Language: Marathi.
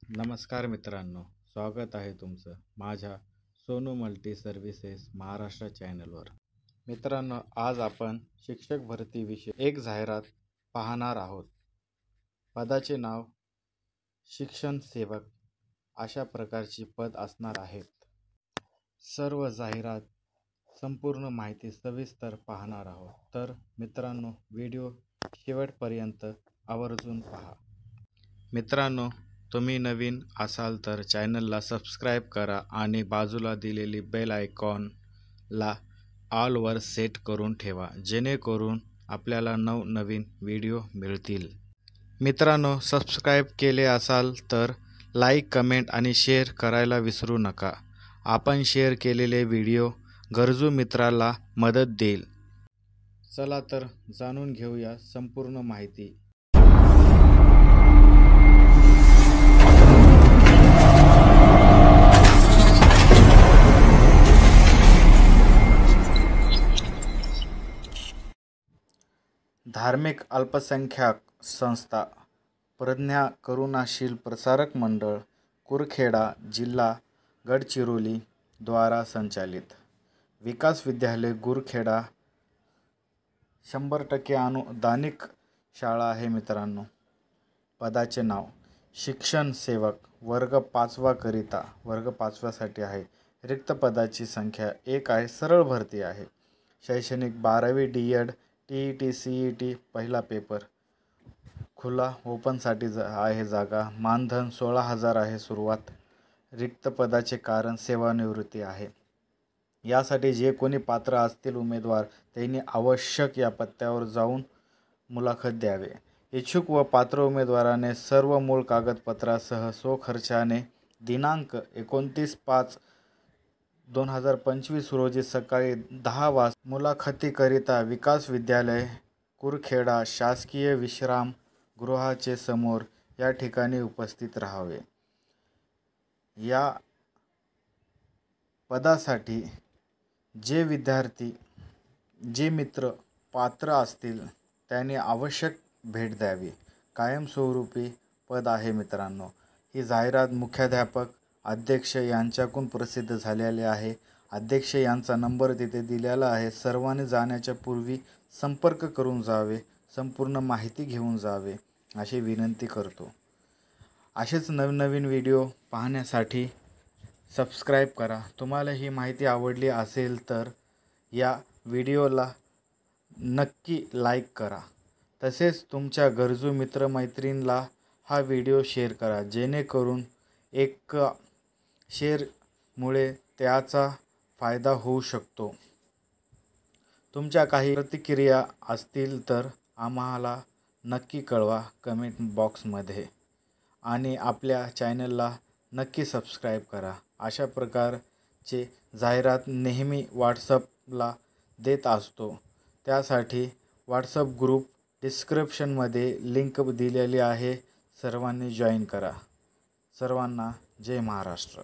नमस्कार मित्रांनो, स्वागत आहे तुमचं माझ्या सोनू मल्टी सर्व्हिसेस महाराष्ट्र चॅनलवर। मित्रांनो, आज आपण शिक्षक भरतीविषयी एक जाहिरात पाहणार आहोत। पदाचे नाव शिक्षण सेवक अशा प्रकारची पद असणार आहेत। सर्व जाहिरात संपूर्ण माहिती सविस्तर पाहणार आहोत, तर मित्रांनो व्हिडिओ शेवटपर्यंत आवर्जून पहा। मित्रांनो, तुम्ही नवीन असाल तर चॅनलला सबस्क्राईब करा आणि बाजूला दिलेली बेल आयकॉनला ऑलवर सेट करून ठेवा, जेणेकरून आपल्याला नवनवीन व्हिडिओ मिळतील। मित्रांनो, सबस्क्राईब केले असाल तर लाईक, कमेंट आणि शेअर करायला विसरू नका। आपण शेअर केलेले व्हिडिओ गरजू मित्राला मदत देईल। चला तर जाणून घेऊया संपूर्ण माहिती। धार्मिक अल्पसंख्याक संस्था प्रज्ञा करुणाशील प्रसारक मंडळ कुरखेडा जिल्हा गडचिरोली द्वारा संचालित विकास विद्यालय गुरखेडा 100% अनुदानित शाळा आहे। मित्रांनो, पदाचे नाव शिक्षण सेवक वर्ग 5वा करिता वर्ग 5व्यासाठी आहे। रिक्त पदाची संख्या 1 आहे। सरळ भरती आहे। शैक्षणिक 12वी DED TET CET पहिला पेपर खुला ओपनसाठी आहे जागा। मानधन 16,000 आहे सुरुवात। रिक्त पदाचे कारण सेवानिवृत्ती आहे। यासाठी जे कोणी पात्र असतील उमेदवार त्यांनी आवश्यक या पत्त्यावर जाऊन मुलाखत द्यावे। इच्छुक व पात्र उमेदवाराने सर्व मूळ कागदपत्रासह स्वखर्चाने दिनांक 29/5/2025 रोजी सकाळी 10 वाजता मुलाखतीकरिता विकास विद्यालय कुरखेडा शासकीय विश्राम गृहाचे समोर या ठिकाणी उपस्थित राहावे। या पदासाठी जे विद्यार्थी जे मित्र पात्र असतील त्यांनी आवश्यक भेट द्यावी। कायमस्वरूपी पद आहे। मित्रांनो, ही जाहिरात मुख्याध्यापक अध्यक्ष यांच्याकडून प्रसिद्ध झालेली आहे। अध्यक्ष यांचा नंबर तिथे दिलेला आहे। सर्वांनी जाण्याच्या पूर्वी संपर्क करून जावे, संपूर्ण माहिती घेऊन जावे अशी विनंती करतो। असेच नवनवीन व्हिडिओ पाहण्यासाठी सबस्क्राईब करा। तुम्हाला ही माहिती आवडली असेल तर या व्हिडिओला नक्की लाईक करा। तसेच तुमच्या गरजू मित्रमैत्रिणींना हा व्हिडिओ शेअर करा, जेणेकरून एक शेअरमुळे त्याचा फायदा होऊ शकतो। तुमच्या काही प्रतिक्रिया असतील तर आम्हाला नक्की कळवा कमेंट बॉक्समध्ये आणि आपल्या चॅनलला नक्की सबस्क्राईब करा। अशा प्रकारचे जाहिरात नेहमी व्हॉट्सअपला देत असतो। त्यासाठी व्हॉट्सअप ग्रुप डिस्क्रिप्शनमध्ये लिंक दिलेली आहे, सर्वांनी जॉईन करा। सर्वांना जय महाराष्ट्र।